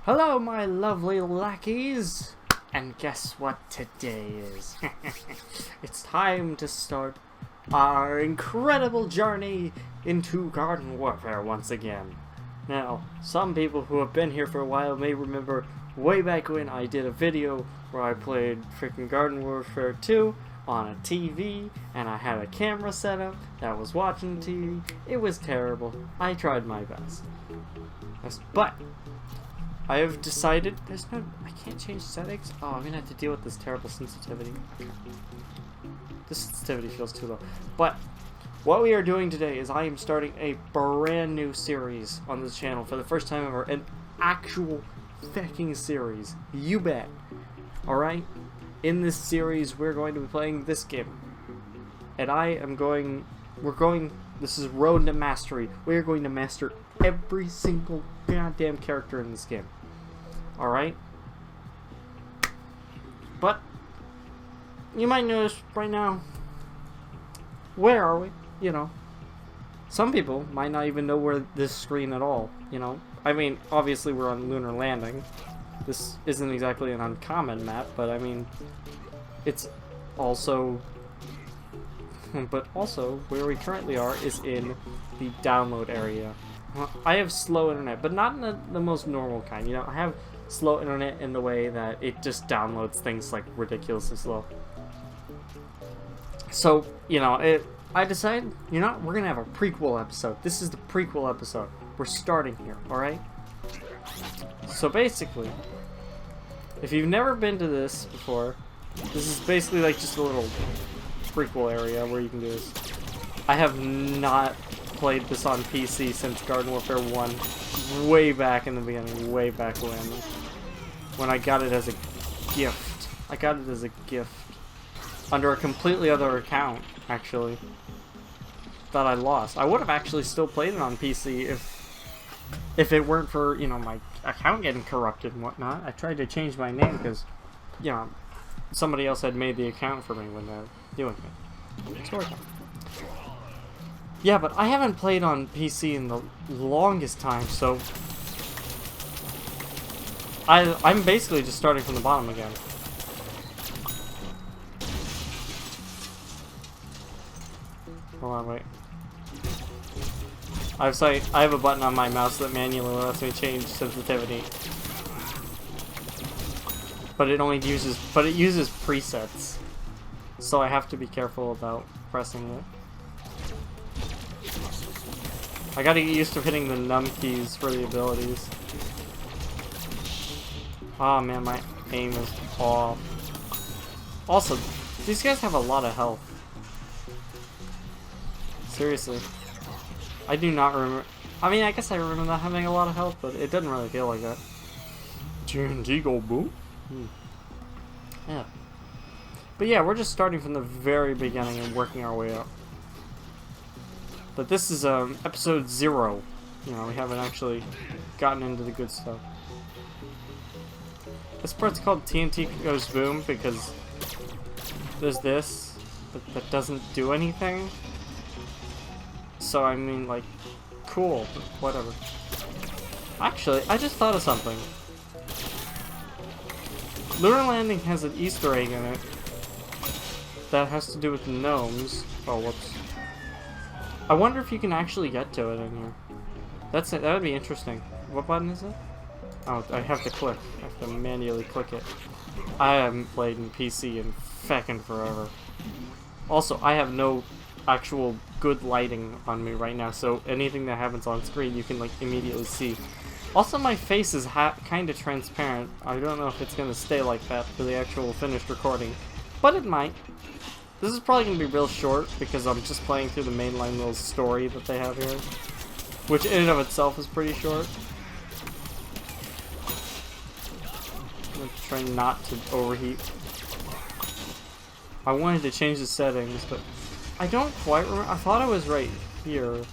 Hello, my lovely lackeys! And guess what today is? It's time to start our incredible journey into Garden Warfare once again. Now, some people who have been here for a while may remember way back when I did a video where I played freaking Garden Warfare 2 on a TV, and I had a camera set up that was watching TV. It was terrible. I tried my best. But I have decided I can't change settings. Oh, I'm gonna have to deal with this terrible sensitivity. This sensitivity feels too low. But what we are doing today is I am starting a brand new series on this channel for the first time ever. An actual fucking series. You bet. Alright? In this series, we're going to be playing this game. And this is Road to Mastery. We're going to master every single goddamn character in this game. Alright? But you might notice right now, where are we? You know, some people might not even know where this screen at all, you know. I mean, obviously we're on Lunar Landing. This isn't exactly an uncommon map, but I mean, it's also, but also where we currently are is in the download area. I have slow internet, but not in the most normal kind. You know, I have slow internet in the way that it just downloads things like ridiculously slow. So, you know, I decided, you know, we're gonna have a prequel episode. This is the prequel episode. We're starting here, alright? So basically, if you've never been to this before, this is basically like just a little prequel area where you can do this. I have not played this on PC since Garden Warfare 1, way back in the beginning, way back when I got it as a gift. I got it as a gift under a completely other account, actually, that I lost. I would have actually still played it on PC if it weren't for, you know, my account getting corrupted and whatnot. I tried to change my name because, you know, somebody else had made the account for me when they were doing it. Story time. Yeah, but I haven't played on PC in the longest time, so I'm basically just starting from the bottom again. Hold on, wait. I have a button on my mouse that manually lets me change sensitivity, but it uses presets, so I have to be careful about pressing it. I gotta get used to hitting the num keys for the abilities. Oh man, my aim is off. Also, these guys have a lot of health. Seriously. I do not remember. I mean, I guess I remember not having a lot of health, but it doesn't really feel like that. GW2 go boom. Yeah. But yeah, we're just starting from the very beginning and working our way up. But this is episode 0. You know, we haven't actually gotten into the good stuff. This part's called TNT Goes Boom because there's this, but that doesn't do anything. So I mean, like, cool, but whatever. Actually, I just thought of something. Lunar Landing has an Easter egg in it that has to do with the gnomes. Oh, whoops. I wonder if you can actually get to it in here. That's it. That would be interesting. What button is it? Oh, I have to click. I have to manually click it. I haven't played in PC in feckin' forever. Also, I have no actual good lighting on me right now, so anything that happens on screen you can like immediately see. Also, my face is kind of transparent. I don't know if it's gonna stay like that for the actual finished recording, but it might. This is probably going to be real short because I'm just playing through the mainline little story that they have here, which in and of itself is pretty short. I'm going to try not to overheat. I wanted to change the settings, but I don't quite remember. I thought I was right here.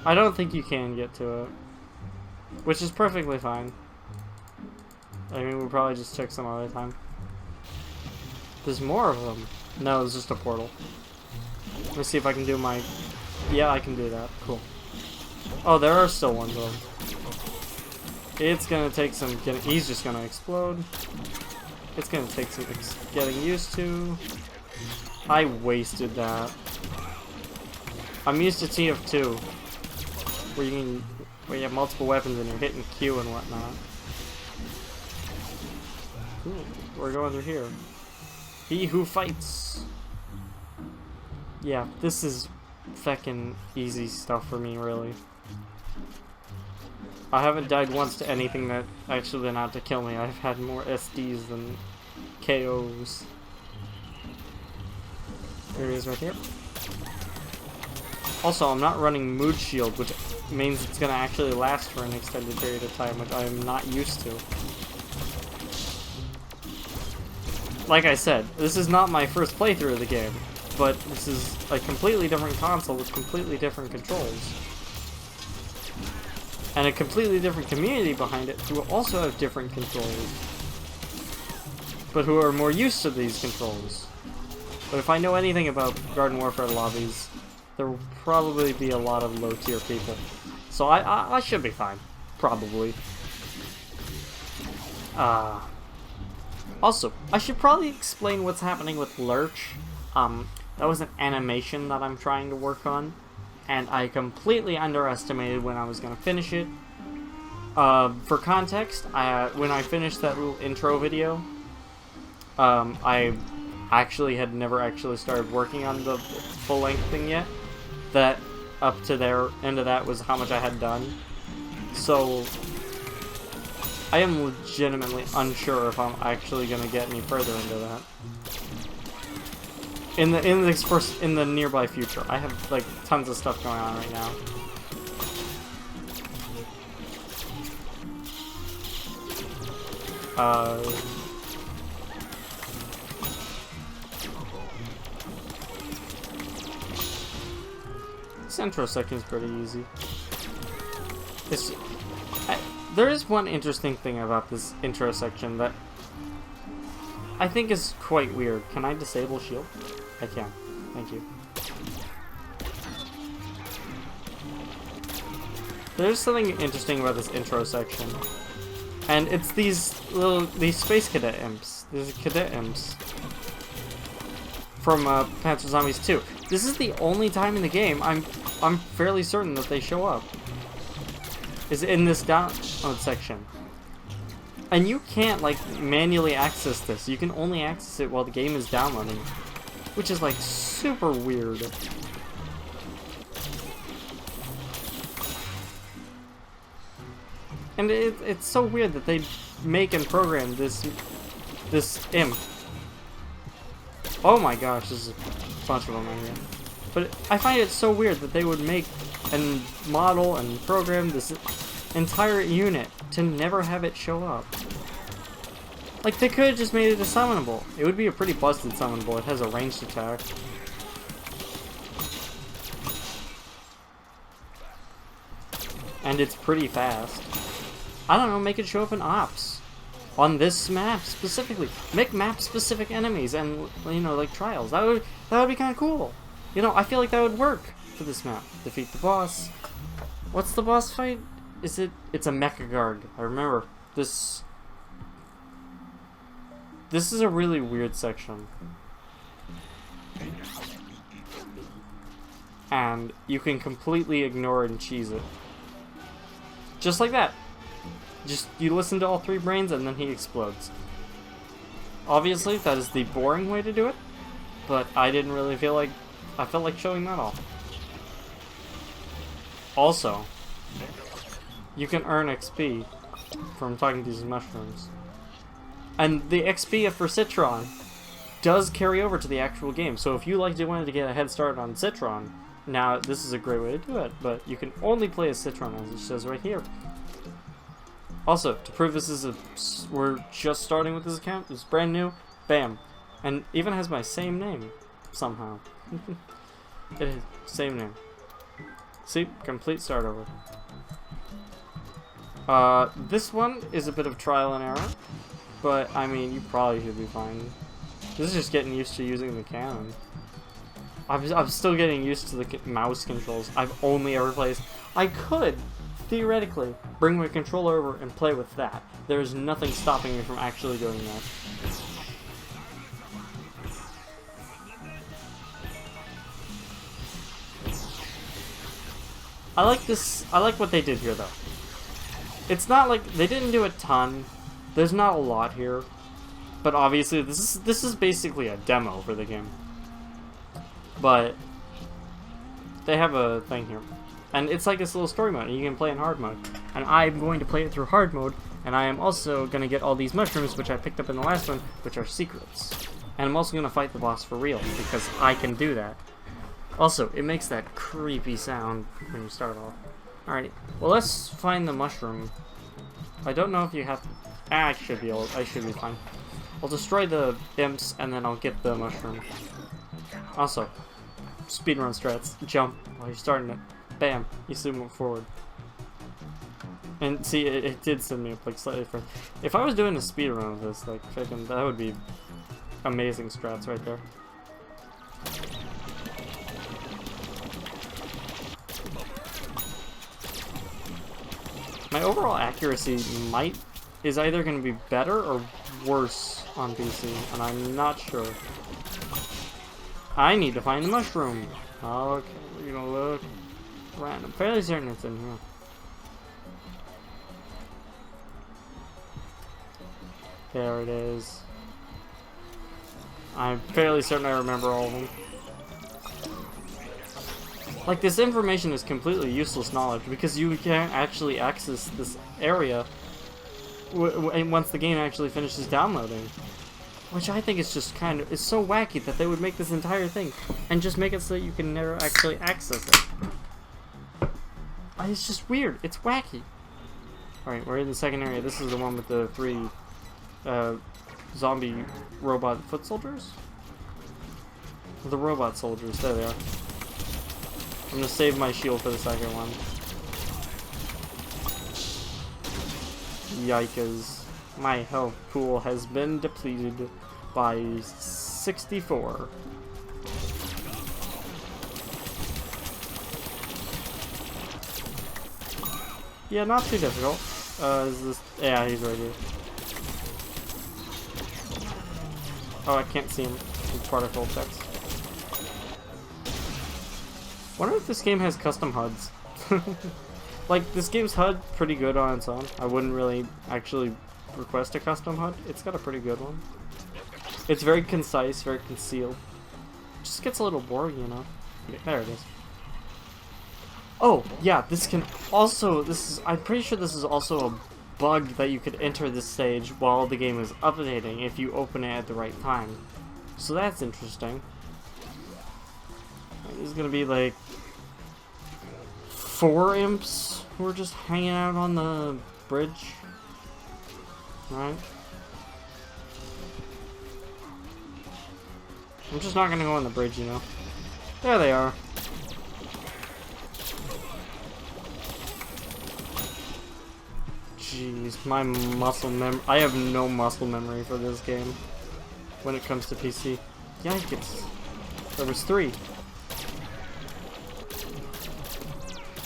I don't think you can get to it, which is perfectly fine. I mean, we'll probably just check some other time. There's more of them. No, it's just a portal. Let me see if I can do my... Yeah, I can do that. Cool. Oh, there are still ones though. It's gonna take some getting. He's just gonna explode. It's gonna take some getting used to. I wasted that. I'm used to TF2, where you have multiple weapons and you're hitting Q and whatnot. Cool. We're going through here. He who fights. Yeah, this is feckin' easy stuff for me, really. I haven't died once to anything that actually been out to kill me. I've had more SDs than KOs. There he is right here. Also, I'm not running Mood Shield, which means it's gonna actually last for an extended period of time, which I'm not used to. Like I said, this is not my first playthrough of the game, but this is a completely different console with completely different controls. And a completely different community behind it who also have different controls, but who are more used to these controls. But if I know anything about Garden Warfare lobbies, there will probably be a lot of low-tier people. So I should be fine. Probably. Also, I should probably explain what's happening with Lurch. That was an animation that I'm trying to work on, and I completely underestimated when I was going to finish it. For context, when I finished that little intro video, I actually had never actually started working on the full-length thing yet. That up to their end of that was how much I had done. So I am legitimately unsure if I'm actually gonna get any further into that. In the nearby future. I have like tons of stuff going on right now. This intro section is pretty easy. There is one interesting thing about this intro section that I think is quite weird. Can I disable shield? I can. Thank you. There's something interesting about this intro section. And it's these space cadet imps. These cadet imps. From Panzer Zombies 2. This is the only time in the game I'm fairly certain that they show up. Is in this download section. And you can't like manually access this. You can only access it while the game is downloading. Which is like super weird. And it's so weird that they make and program this imp. Oh my gosh, there's a bunch of them right here. But I find it so weird that they would make and model and program this entire unit to never have it show up. Like, they could have just made it a summonable. It would be a pretty busted summonable. It has a ranged attack. And it's pretty fast. I don't know, make it show up in ops. On this map specifically. Make map-specific enemies and, you know, like, trials. That would be kind of cool. You know, I feel like that would work for this map. Defeat the boss. What's the boss fight? It's a Mecha Guard. I remember. This is a really weird section. And you can completely ignore and cheese it. Just like that. Just, you listen to all three brains and then he explodes. Obviously, that is the boring way to do it. But I didn't really feel like... I felt like showing that off. Also, you can earn XP from talking to these mushrooms. And the XP for Citron does carry over to the actual game. So if you wanted to get a head start on Citron, now this is a great way to do it. But you can only play as Citron, as it says right here. Also, to prove this is we're just starting with this account, it's brand new, bam. And even has my same name, somehow. It is, same name. See, complete start over. This one is a bit of trial and error, but I mean, you probably should be fine. This is just getting used to using the cannon. I'm still getting used to the mouse controls. I've only ever played. I could, theoretically, bring my controller over and play with that. There's nothing stopping me from actually doing that. I like this. I like what they did here, though. It's not like they didn't do a ton. There's not a lot here, but obviously this is basically a demo for the game. But they have a thing here, and it's like this little story mode, and you can play in hard mode. And I'm going to play it through hard mode, and I am also going to get all these mushrooms, which I picked up in the last one, which are secrets. And I'm also going to fight the boss for real, because I can do that. Also, it makes that creepy sound when you start off. Alright, well, let's find the mushroom. I don't know if you have... I should be fine. I'll destroy the imps, and then I'll get the mushroom. Also, speedrun strats. Jump while you're starting it. Bam, you still move forward. And see, it did send me up like slightly further. If I was doing a speedrun of this, like, freaking, that would be amazing strats right there. My overall accuracy is either going to be better or worse on PC, and I'm not sure. I need to find the mushroom. Okay, we're gonna look random. Fairly certain it's in here. There it is. I'm fairly certain I remember all of them. Like, this information is completely useless knowledge because you can't actually access this area once the game actually finishes downloading. Which I think is just kind of... It's so wacky that they would make this entire thing and just make it so that you can never actually access it. It's just weird. It's wacky. Alright, we're in the second area. This is the one with the 3 zombie robot foot soldiers? The robot soldiers. There they are. I'm gonna save my shield for the second one. Yikes. My health pool has been depleted by 64. Yeah, not too difficult. Is this... Yeah, he's right here. Oh, I can't see him. It's particle text. Wonder if this game has custom HUDs. Like, this game's HUD pretty good on its own. I wouldn't really actually request a custom HUD. It's got a pretty good one. It's very concise, very concealed. Just gets a little boring, you know. There it is. Oh, yeah, this can also... I'm pretty sure this is also a bug that you could enter this stage while the game is updating if you open it at the right time. So that's interesting. There's gonna be like 4 imps who are just hanging out on the bridge. Right? I'm just not gonna go on the bridge, you know. There they are. Jeez, my muscle I have no muscle memory for this game when it comes to PC. Yikes. There was 3.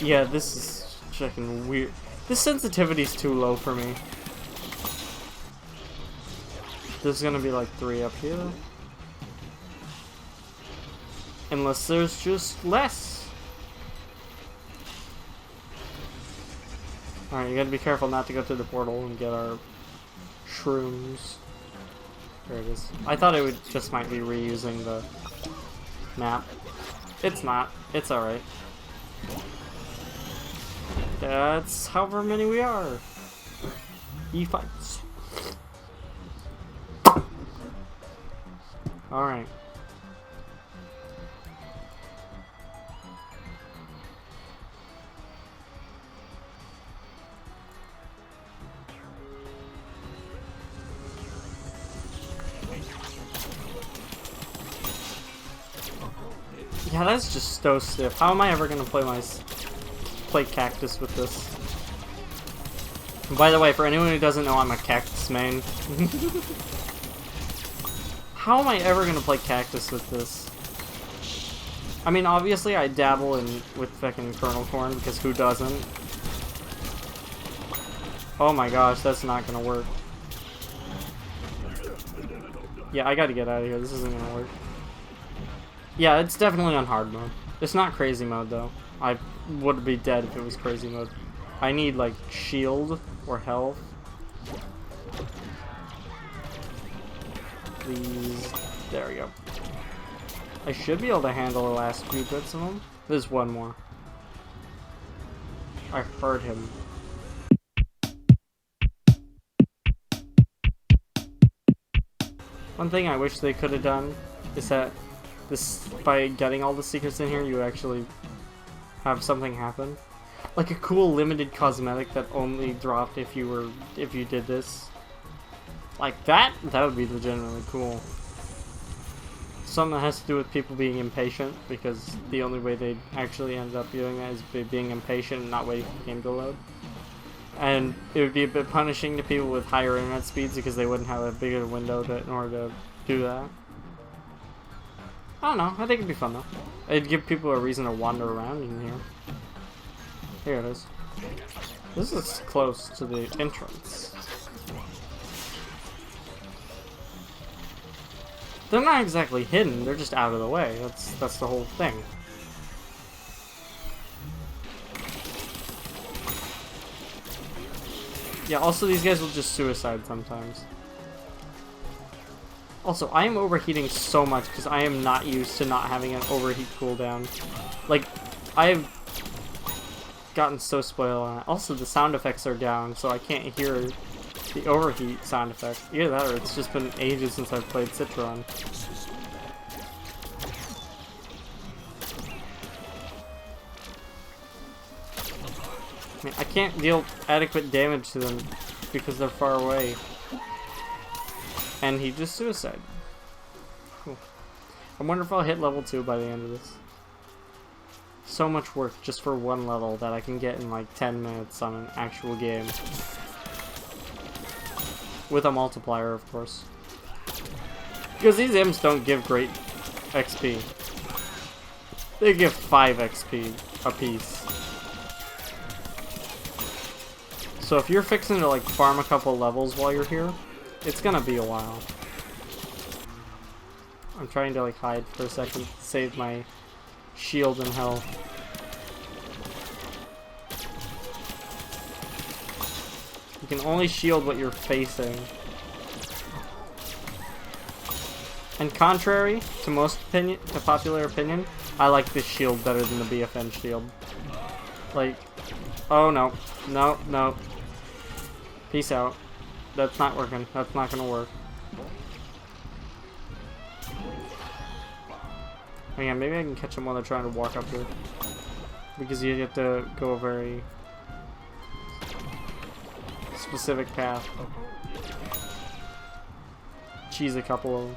Yeah, this is fucking weird. This sensitivity's too low for me. There's gonna be like 3 up here. Unless there's just less. Alright, you gotta be careful not to go through the portal and get our shrooms. There it is. I thought it would just might be reusing the map. It's not. It's alright. That's however many we are. He fights. Alright. Yeah, that's just so stiff. How am I ever gonna play cactus with this? And by the way, for anyone who doesn't know, I'm a cactus main. How am I ever gonna play cactus with this? I mean, obviously I dabble with fucking kernel corn, because who doesn't? Oh my gosh, that's not gonna work. Yeah, I gotta get out of here. This isn't gonna work. Yeah, it's definitely on hard mode. It's not crazy mode, though. I would be dead if it was crazy mode. I need, like, shield or health. Please. There we go. I should be able to handle the last few bits of them. There's one more. I heard him. One thing I wish they could have done is that this, by getting all the secrets in here, you actually have something happen. Like a cool limited cosmetic that only dropped if you did this. Like that would be legitimately cool. Something that has to do with people being impatient, because the only way they actually ended up doing that is by being impatient and not waiting for the game to load. And it would be a bit punishing to people with higher internet speeds because they wouldn't have a bigger window in order to do that. I don't know, I think it'd be fun though. It'd give people a reason to wander around in here. Here it is. This is close to the entrance. They're not exactly hidden, they're just out of the way. That's the whole thing. Yeah, also these guys will just suicide sometimes. Also, I am overheating so much because I am not used to not having an overheat cooldown. Like, I've gotten so spoiled on it. Also, the sound effects are down, so I can't hear the overheat sound effects. Either that or it's just been ages since I've played Citron. I mean, I can't deal adequate damage to them because they're far away. And he just suicided. Cool. I wonder if I'll hit level 2 by the end of this. So much work just for one level that I can get in like 10 minutes on an actual game. With a multiplier, of course. Because these imps don't give great XP. They give 5 XP a piece. So if you're fixing to like farm a couple levels while you're here, it's gonna be a while. I'm trying to like hide for a second to save my shield and health. You can only shield what you're facing. And contrary to popular opinion, I like this shield better than the BFN shield. Like, oh no, no, no. Peace out. That's not working. That's not gonna work. Oh yeah, maybe I can catch them while they're trying to walk up here. Because you have to go a very specific path. Cheese a couple of them.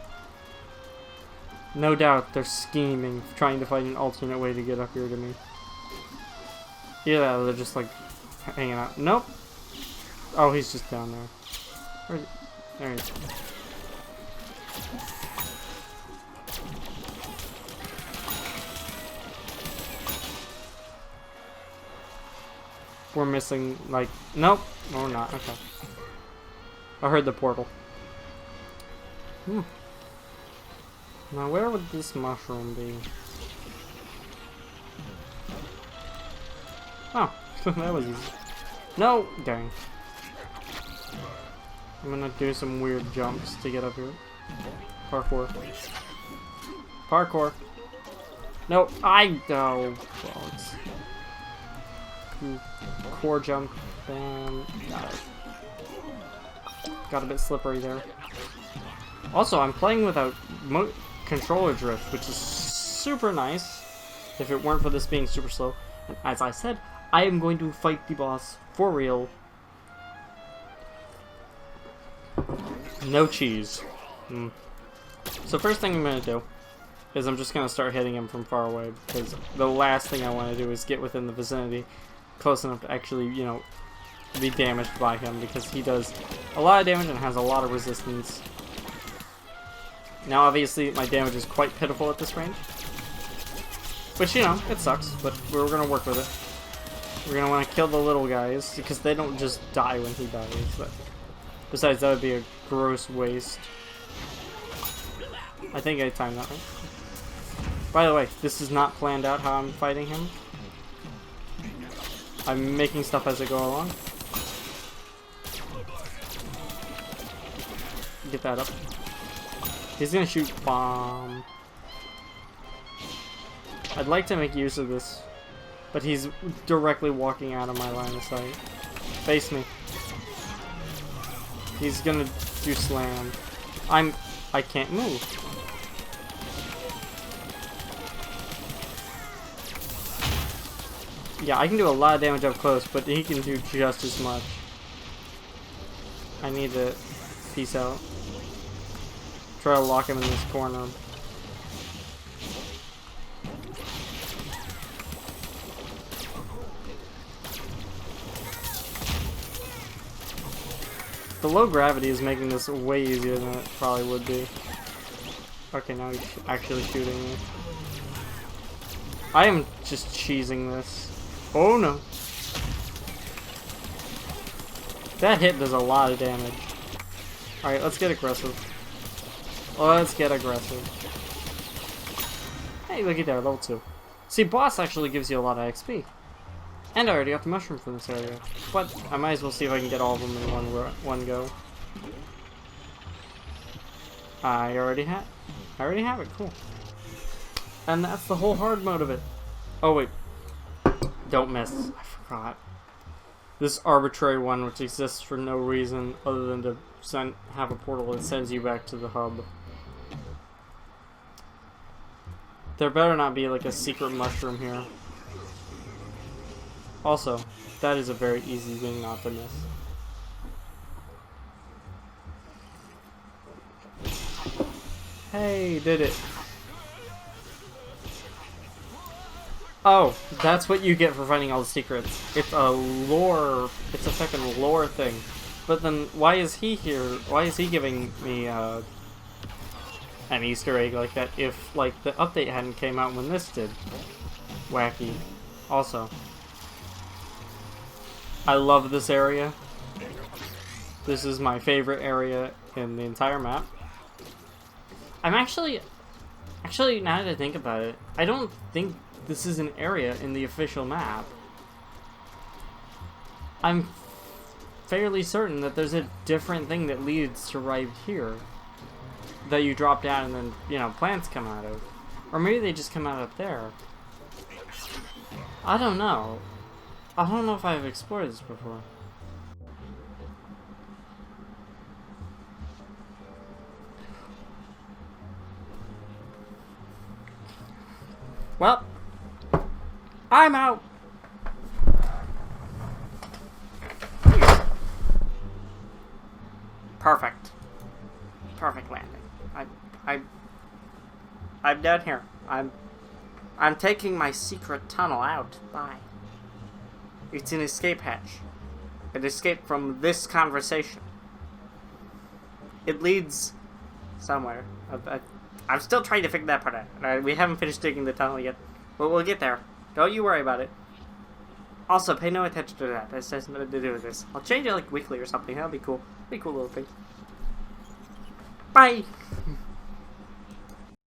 No doubt they're scheming, trying to find an alternate way to get up here to me. Yeah, they're just like hanging out. Nope. Oh, he's just down there. Where is he? There he is. We're missing, like, nope. No, we're not. Okay. I heard the portal. Now, where would this mushroom be? Oh, that was easy. No! Dang. I'm gonna do some weird jumps to get up here. Parkour. Parkour. No, I know. Well, it's core jump. Bam. Got it. Got a bit slippery there. Also, I'm playing without controller drift, which is super nice. If it weren't for this being super slow. And as I said, I am going to fight the boss for real. No cheese. So first thing I'm going to do is I'm just going to start hitting him from far away, because the last thing I want to do is get within the vicinity close enough to actually, you know, be damaged by him, because he does a lot of damage and has a lot of resistance. Now obviously my damage is quite pitiful at this range, Which, you know, it sucks, but we're gonna work with it. We're gonna want to kill the little guys, because they don't just die when he dies. But besides, that would be a gross waste. I think I timed that right. By the way, this is not planned out how I'm fighting him. I'm making stuff as I go along. Get that up. He's gonna shoot bomb. I'd like to make use of this, but he's directly walking out of my line of sight. Face me. He's gonna do slam. I can't move. Yeah, I can do a lot of damage up close, but he can do just as much. I need to peace out. Try to lock him in this corner. The low gravity is making this way easier than it probably would be. Okay, now he's actually shooting me. I am just cheesing this. Oh no. That hit does a lot of damage. Alright, let's get aggressive. Let's get aggressive. Hey, looky there, level 2. See, boss actually gives you a lot of XP. And I already got the mushroom from this area. But I might as well see if I can get all of them in one go. I already have it, cool. And that's the whole hard mode of it. Oh wait. Don't miss. I forgot. This arbitrary one which exists for no reason other than to have a portal that sends you back to the hub. There better not be like a secret mushroom here. Also, that is a very easy thing not to miss. Hey, did it. Oh, that's what you get for finding all the secrets. It's a lore, it's a fucking lore thing. But then, why is he here? Why is he giving me an Easter egg like that if, like, the update hadn't came out when this did? Wacky. Also, I love this area. This is my favorite area in the entire map. I'm actually, now that I think about it, I don't think this is an area in the official map. I'm fairly certain that there's a different thing that leads to right here. That you drop down and then, you know, plants come out of. Or maybe they just come out up there. I don't know. I don't know if I've explored this before. Well, I'm out. Perfect. Perfect landing. I'm down here. I'm taking my secret tunnel out. Bye. It's an escape hatch. An escape from this conversation. It leads somewhere. I'm still trying to figure that part out. We haven't finished digging the tunnel yet. But we'll get there. Don't you worry about it. Also, pay no attention to that. This has nothing to do with this. I'll change it like weekly or something. That'll be cool. Be a cool little thing. Bye!